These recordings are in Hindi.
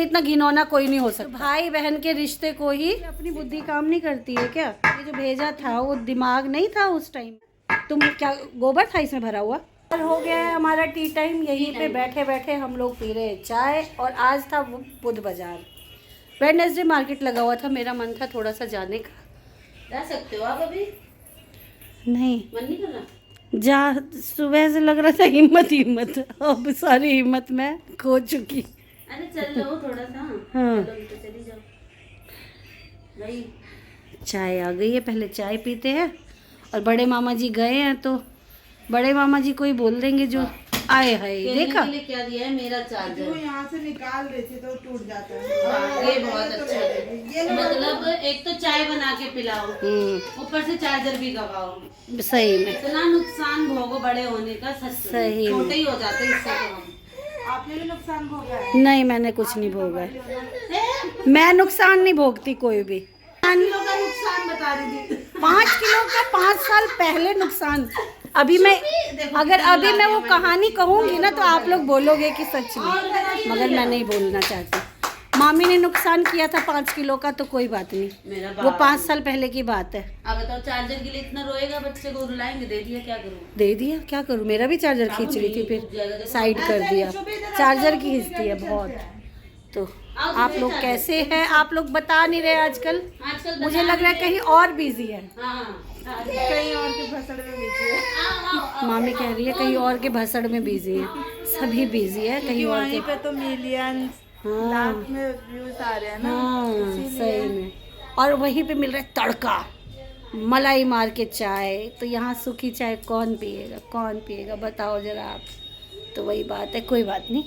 इतना घिनौना कोई नहीं हो सकता। भाई बहन के रिश्ते को ही अपनी बुद्धि काम नहीं करती है क्या? ये जो भेजा था वो दिमाग नहीं था उस टाइम। तुम क्या गोबर था इसमें भरा हुआ? और हो गया है हमारा टी टाइम। यहीं पे बैठे बैठे हम लोग पी रहे हैं चाय। और आज था वो बुध बाजार, वेडनेसडे मार्केट लगा हुआ था। मेरा मन था थोड़ा सा जाने का। जा सकते हो आप अभी? नहीं मन नहीं कर रहा? जा, सुबह से लग रहा था हिम्मत। अब सारी हिम्मत मैं खो चुकी। अरे चल लो थोड़ा सा। हाँ। चलो तो चली जाओ भाई। चाय आ गई है, पहले चाय पीते हैं। और बड़े मामा जी गए हैं तो बड़े मामा जी को ही बोल देंगे जो आए हैं। देखा के लिए क्या दिया है? मेरा चार्जर। यहाँ से निकाल रही थी तो टूट जाता है। ये बहुत अच्छा है। मतलब एक तो चाय बना के पिलाओ, ऊपर से चार्जर भी गवाओ। सही में इतना नुकसान भोगो बड़े होने का। सही में। छोटे ही हो जाते इससे तो हम। आपने भी नुकसान भोगा है? नहीं, मैंने कुछ नहीं भोगा है। मैं नुकसान नहीं भोगती कोई भी। 5 किलो का नुकसान बता रही थी। 5 किलो का 5 साल पहले नुकसान। अभी मैं अगर अभी मैं वो कहानी कहूंगी ना तो आप लोग बोलोगे कि सच में, मगर मैं नहीं बोलना चाहती। मामी ने नुकसान किया था 5 किलो का तो कोई बात नहीं, मेरा वो 5 साल पहले की बात है। अब बताओ चार्जर के लिए इतना रोएगा, बच्चे को रुलाएंगे। दे दिया, क्या करूँ? दे दिया, क्या करूँ? मेरा भी चार्जर खींच रही थी, फिर साइड कर दिया। चार्जर खींचती है बहुत। तो आप लोग कैसे हैं? आप लोग बता नहीं रहे आजकल। मुझे लग रहा है कहीं और बिजी है। कहीं और के भसड़ में बिजी है। मामी कह रही है कहीं और के भसड़ में बिजी है। सभी बिजी है कहीं और के। वहीं पे तो मिलियन लाख में व्यूज आ रहे हैं ना। हाँ सही में। और वहीं पे मिल रहा है तड़का, मलाई मार के चाय। तो यहाँ सूखी चाय कौन पिएगा? कौन पिएगा बताओ जरा आप। तो वही बात है, कोई बात नहीं।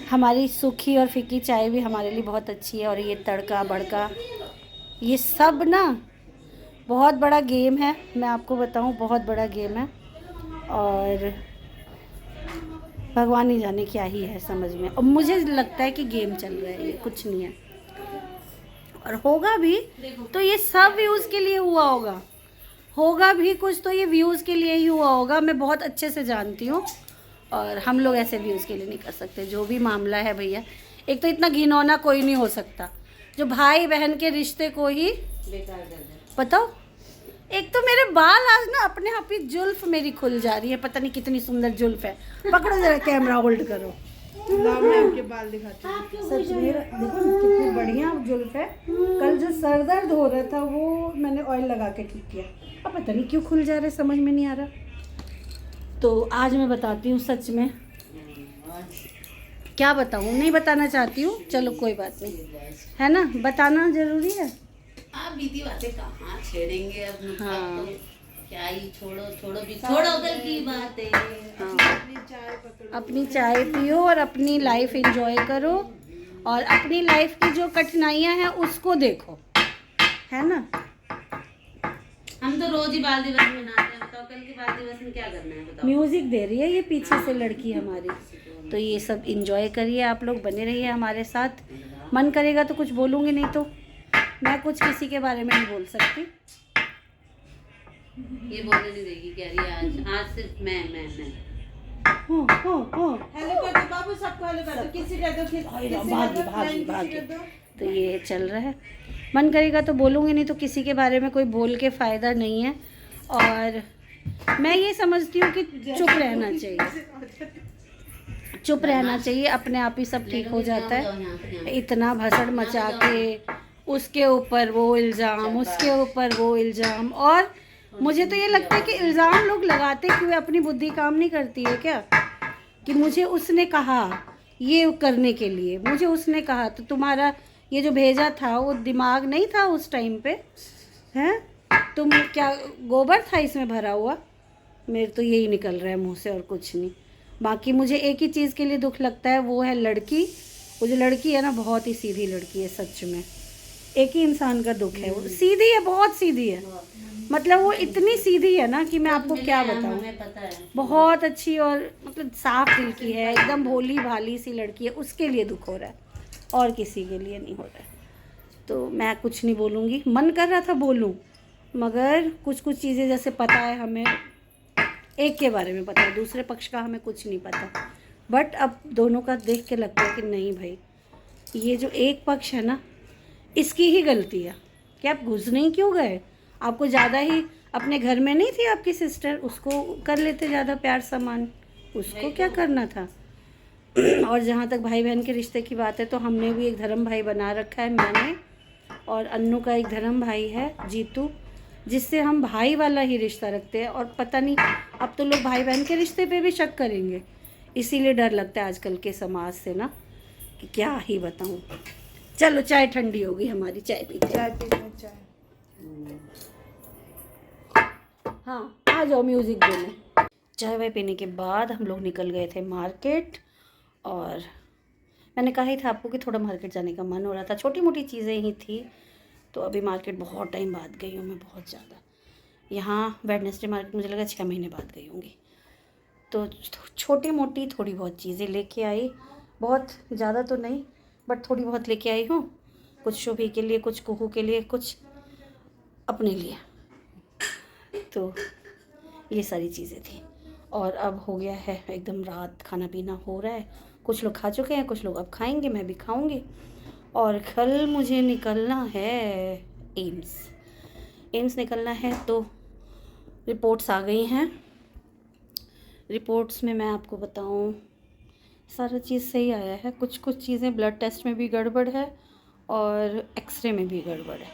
हमारी सूखी और फीकी चाय भी हमारे लिए बहुत अच्छी है। और ये तड़का बड़का ये सब ना बहुत बड़ा गेम है। मैं आपको बताऊं, बहुत बड़ा गेम है। और भगवान ही जाने क्या ही है समझ में। और मुझे लगता है कि गेम चल रहा है, ये कुछ नहीं है। और होगा भी तो ये सब व्यूज़ के लिए हुआ होगा भी कुछ तो ये व्यूज़ के लिए ही हुआ होगा। मैं बहुत अच्छे से जानती हूँ। और हम लोग ऐसे व्यूज़ के लिए नहीं कर सकते। जो भी मामला है भैया, एक तो इतना घिनौना कोई नहीं हो सकता जो भाई बहन के रिश्ते को ही बेकार कर दे। बताओ। एक तो मेरे बाल आज ना अपने आप ही जुल्फ मेरी खुल जा रही है। पता नहीं कितनी सुंदर जुल्फ है। पकड़ो जरा, कैमरा होल्ड करो। लाओ मैं आपके बाल दिखाती हूँ। सच में देखो ना कितनी बढ़िया जुल्फ है। कल जो सर दर्द हो रहा था वो मैंने ऑयल लगा के ठीक किया। अब पता नहीं क्यों खुल जा रहा है, समझ में नहीं आ रहा। तो आज मैं बताती हूँ सच में। क्या बताऊँ? नहीं बताना चाहती हूँ। चलो कोई बात नहीं, है ना, बताना जरूरी है। आप बीती बातें कहाँ छेड़ेंगे अब। हाँ। तो क्या ही छोड़ो भी, छोड़ो कल की बातें। हाँ। अपनी चाय पकड़ो। अपनी चाय पियो और अपनी लाइफ एंजॉय करो। और अपनी लाइफ की जो कठिनाइयाँ हैं उसको देखो, है ना। हम तो रोज ही बाल दिवस मनाते हैं। बताओ कल के बाल दिवस में क्या करना है? बताओ। म्यूजिक दे रही है ये पीछे से लड़की हमारी। तो ये सब एंजॉय करिए आप लोग, बने रहिए हमारे साथ। मन करेगा तो कुछ बोलूँगी, नहीं तो मैं कुछ किसी के बारे में नहीं बोल सकती। ये बोलने नहीं देगी, कह रही है आज सिर्फ मैं। हो हेलो कर दो बाबू, सबको हेलो कर दो। किसी कर दो, भागी। तो ये चल रहा है। मन करेगा तो बोलूँगी, नहीं तो किसी के बारे में कोई बोल के फ़ायदा नहीं है। और मैं ये समझती हूँ कि चुप रहना चाहिए। चुप रहना चाहिए, अपने आप ही सब ठीक हो जाता है। इतना भसड़ मचा के उसके ऊपर वो इल्ज़ाम, उसके ऊपर वो इल्ज़ाम। और मुझे तो ये लगता है कि इल्ज़ाम लोग लगाते क्यों? अपनी बुद्धि काम नहीं करती है क्या? कि मुझे उसने कहा ये करने के लिए, मुझे उसने कहा। तो तुम्हारा ये जो भेजा था वो दिमाग नहीं था उस टाइम पे? हैं? तुम क्या गोबर था इसमें भरा हुआ? मेरे तो यही निकल रहा है मुंह से और कुछ नहीं। बाकी मुझे एक ही चीज़ के लिए दुख लगता है, वो है लड़की। वो जो लड़की है ना, बहुत ही सीधी लड़की है सच में। एक ही इंसान का दुख है, वो सीधी है, बहुत सीधी है। मतलब वो इतनी सीधी है ना कि मैं आपको क्या बताऊँ। हमें पता है। बहुत अच्छी और मतलब साफ दिल की है, एकदम भोली भाली सी लड़की है। उसके लिए दुख हो रहा है और किसी के लिए नहीं हो रहा है। तो मैं कुछ नहीं बोलूँगी। मन कर रहा था बोलूँ, मगर कुछ कुछ चीज़ें जैसे पता है हमें, एक के बारे में पता है, दूसरे पक्ष का हमें कुछ नहीं पता। बट अब दोनों का देख के लगता है कि नहीं भाई, ये जो एक पक्ष है ना, इसकी ही गलती है कि आप घुस नहीं क्यों गए। आपको ज़्यादा ही अपने घर में नहीं थी आपकी सिस्टर, उसको कर लेते ज़्यादा प्यार सम्मान, उसको क्या करना था। और जहाँ तक भाई बहन के रिश्ते की बात है तो हमने भी एक धर्म भाई बना रखा है, मैंने और अन्नू का एक धर्म भाई है जीतू, जिससे हम भाई वाला ही रिश्ता रखते हैं। और पता नहीं अब तो लोग भाई बहन के रिश्ते पे भी शक करेंगे, इसीलिए डर लगता है आजकल के समाज से ना, कि क्या ही बताऊँ। चलो चाय ठंडी हो गई हमारी, चाय पीते हैं। चाय पीते हैं, चाय। हाँ आ जाओ म्यूज़िक देने। चाय वाय पीने के बाद हम लोग निकल गए थे मार्केट, और मैंने कहा ही था आपको कि थोड़ा मार्केट जाने का मन हो रहा था, छोटी मोटी चीज़ें ही थी। तो अभी मार्केट बहुत टाइम बाद गई हूँ मैं, बहुत ज़्यादा। यहाँ वेडनेसडे मार्केट मुझे लगा 6 महीने बाद गई होंगी। तो छोटी मोटी थोड़ी बहुत चीज़ें लेके आई, बहुत ज़्यादा तो नहीं बट थोड़ी बहुत लेके आई हूँ। कुछ शोभी के लिए, कुछ कुहू के लिए, कुछ अपने लिए। तो ये सारी चीज़ें थी। और अब हो गया है एकदम रात, खाना पीना हो रहा है। कुछ लोग खा चुके हैं, कुछ लोग अब खाएंगे, मैं भी खाऊंगी। और कल मुझे निकलना है एम्स निकलना है। तो रिपोर्ट्स आ गई हैं। रिपोर्ट्स में मैं आपको बताऊं, सारा चीज़ सही आया है। कुछ कुछ चीज़ें ब्लड टेस्ट में भी गड़बड़ है और एक्सरे में भी गड़बड़ है।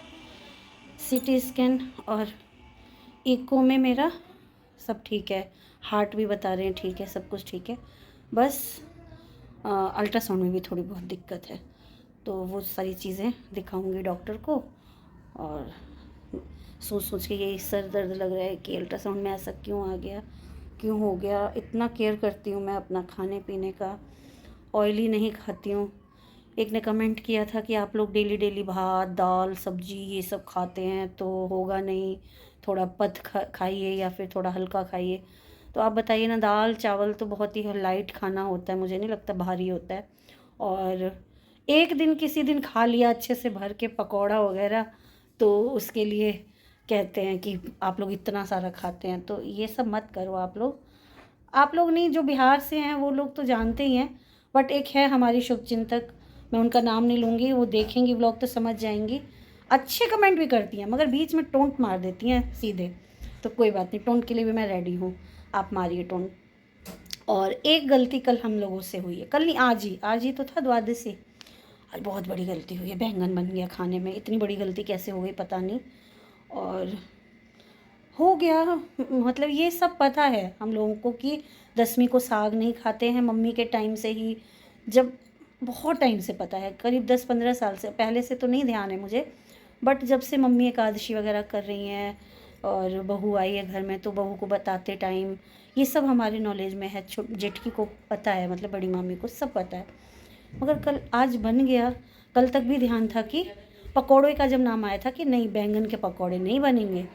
सीटी स्कैन और ईको में मेरा सब ठीक है, हार्ट भी बता रहे हैं ठीक है, सब कुछ ठीक है। बस अल्ट्रासाउंड में भी थोड़ी बहुत दिक्कत है। तो वो सारी चीज़ें दिखाऊंगी डॉक्टर को। और सोच के यही सर दर्द लग रहा है कि अल्ट्रासाउंड में ऐसा क्यों आ गया, क्यों हो गया। इतना केयर करती हूँ मैं अपना खाने पीने का, ऑयली नहीं खाती हूँ। एक ने कमेंट किया था कि आप लोग डेली भात दाल सब्जी ये सब खाते हैं तो होगा नहीं, थोड़ा पथ खाइए या फिर थोड़ा हल्का खाइए। तो आप बताइए ना, दाल चावल तो बहुत ही लाइट खाना होता है, मुझे नहीं लगता भारी होता है। और एक दिन किसी दिन खा लिया अच्छे से भर के पकौड़ा वगैरह, तो उसके लिए कहते हैं कि आप लोग इतना सारा खाते हैं। तो ये सब मत करो आप लोग नहीं, जो बिहार से हैं वो लोग तो जानते ही हैं। बट एक है हमारी शुभचिंतक, मैं उनका नाम नहीं लूँगी, वो देखेंगी व्लॉग तो समझ जाएंगी। अच्छे कमेंट भी करती हैं मगर बीच में टोंट मार देती हैं सीधे। तो कोई बात नहीं, टोंट के लिए भी मैं रेडी हूँ, आप मारिए टोंट। और एक गलती कल हम लोगों से हुई है, कल नहीं आज ही तो था द्वादशी। आज बहुत बड़ी गलती हुई है, बैंगन बन गया खाने में। इतनी बड़ी गलती कैसे हो गई पता नहीं, और हो गया। मतलब ये सब पता है हम लोगों को कि 10वीं को साग नहीं खाते हैं, मम्मी के टाइम से ही, जब बहुत टाइम से पता है, करीब 10-15 साल से। पहले से तो नहीं ध्यान है मुझे, बट जब से मम्मी एकादशी वगैरह कर रही हैं और बहू आई है घर में, तो बहू को बताते टाइम ये सब हमारे नॉलेज में है। जेठकी को पता है, मतलब बड़ी मामी को सब पता है। मगर आज बन गया। कल तक भी ध्यान था कि पकौड़े का जब नाम आया था कि नहीं बैंगन के पकौड़े नहीं बनेंगे,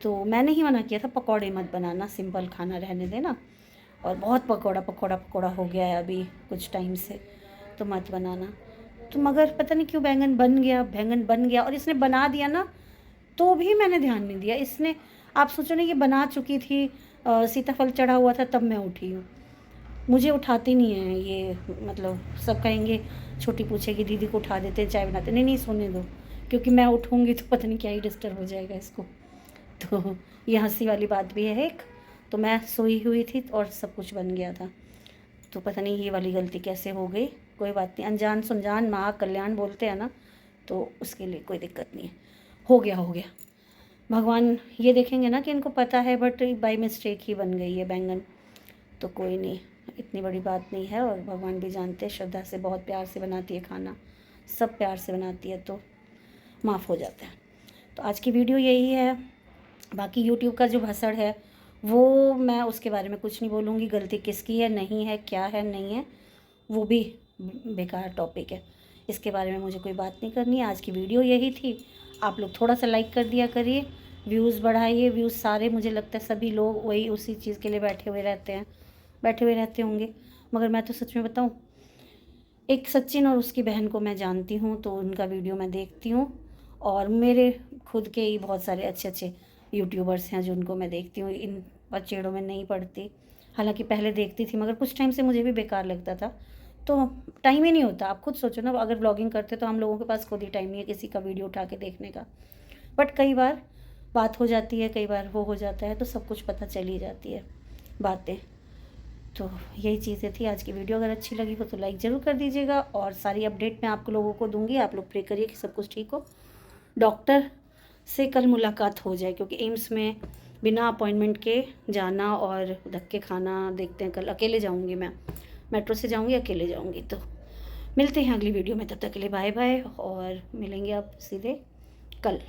तो मैंने ही मना किया था पकौड़े मत बनाना, सिंपल खाना रहने देना। और बहुत पकौड़ा हो गया है अभी कुछ टाइम से, तो मत बनाना। तो मगर पता नहीं क्यों बैंगन बन गया और इसने बना दिया ना, तो भी मैंने ध्यान नहीं दिया। इसने, आप सोचो ना, ये बना चुकी थी, सीताफल चढ़ा हुआ था तब मैं उठी हूँ। मुझे उठाती नहीं है ये, मतलब सब कहेंगे, छोटी पूछेगी दीदी को उठा देते चाय बनाते, नहीं सोने दो, क्योंकि मैं उठूँगी तो पता नहीं क्या ही डिस्टर्ब हो जाएगा इसको। तो ये हंसी वाली बात भी है एक। तो मैं सोई हुई थी और सब कुछ बन गया था, तो पता नहीं ये वाली गलती कैसे हो गई। कोई बात नहीं, अनजान सुनजान माँ कल्याण बोलते हैं ना, तो उसके लिए कोई दिक्कत नहीं है। हो गया भगवान ये देखेंगे ना कि इनको पता है, बट बाय मिस्टेक ही बन गई है बैंगन, तो कोई नहीं, इतनी बड़ी बात नहीं है। और भगवान भी जानते हैं, श्रद्धा से बहुत प्यार से बनाती है खाना, सब प्यार से बनाती है, तो माफ़ हो जाता है। तो आज की वीडियो यही है। बाकी यूट्यूब का जो भसड़ है वो मैं उसके बारे में कुछ नहीं बोलूँगी, गलती किसकी है नहीं है, क्या है नहीं है, वो भी बेकार टॉपिक है, इसके बारे में मुझे कोई बात नहीं करनी है। आज की वीडियो यही थी। आप लोग थोड़ा सा लाइक कर दिया करिए, व्यूज़ बढ़ाइए। व्यूज़ सारे मुझे लगता है सभी लोग वही उसी चीज़ के लिए बैठे हुए रहते होंगे। मगर मैं तो सच में बताऊँ, एक सचिन और उसकी बहन को मैं जानती हूँ, तो उनका वीडियो मैं देखती हूँ। और मेरे खुद के ही बहुत सारे अच्छे यूट्यूबर्स हैं जिनको मैं देखती हूँ, इन पचेड़ों में नहीं पड़ती। हालांकि पहले देखती थी मगर कुछ टाइम से मुझे भी बेकार लगता था, तो टाइम ही नहीं होता। आप खुद सोचो ना, अगर ब्लॉगिंग करते तो हम लोगों के पास खुद ही टाइम नहीं है किसी का वीडियो उठा के देखने का। बट कई बार बात हो जाती है, कई बार वो हो जाता है, तो सब कुछ पता चल ही जाती है बातें। तो यही चीज़ें थी आज की वीडियो। अगर अच्छी लगी हो तो लाइक ज़रूर कर दीजिएगा, और सारी अपडेट मैं आप लोगों को दूंगी। आप लोग प्रे करिए कि सब कुछ ठीक हो, डॉक्टर से कल मुलाकात हो जाए, क्योंकि एम्स में बिना अपॉइंटमेंट के जाना और धक्के खाना, देखते हैं। कल अकेले जाऊंगी मैं, मेट्रो से जाऊंगी, अकेले जाऊंगी। तो मिलते हैं अगली वीडियो में, तब तक के लिए बाय बाय, और मिलेंगे आप सीधे कल।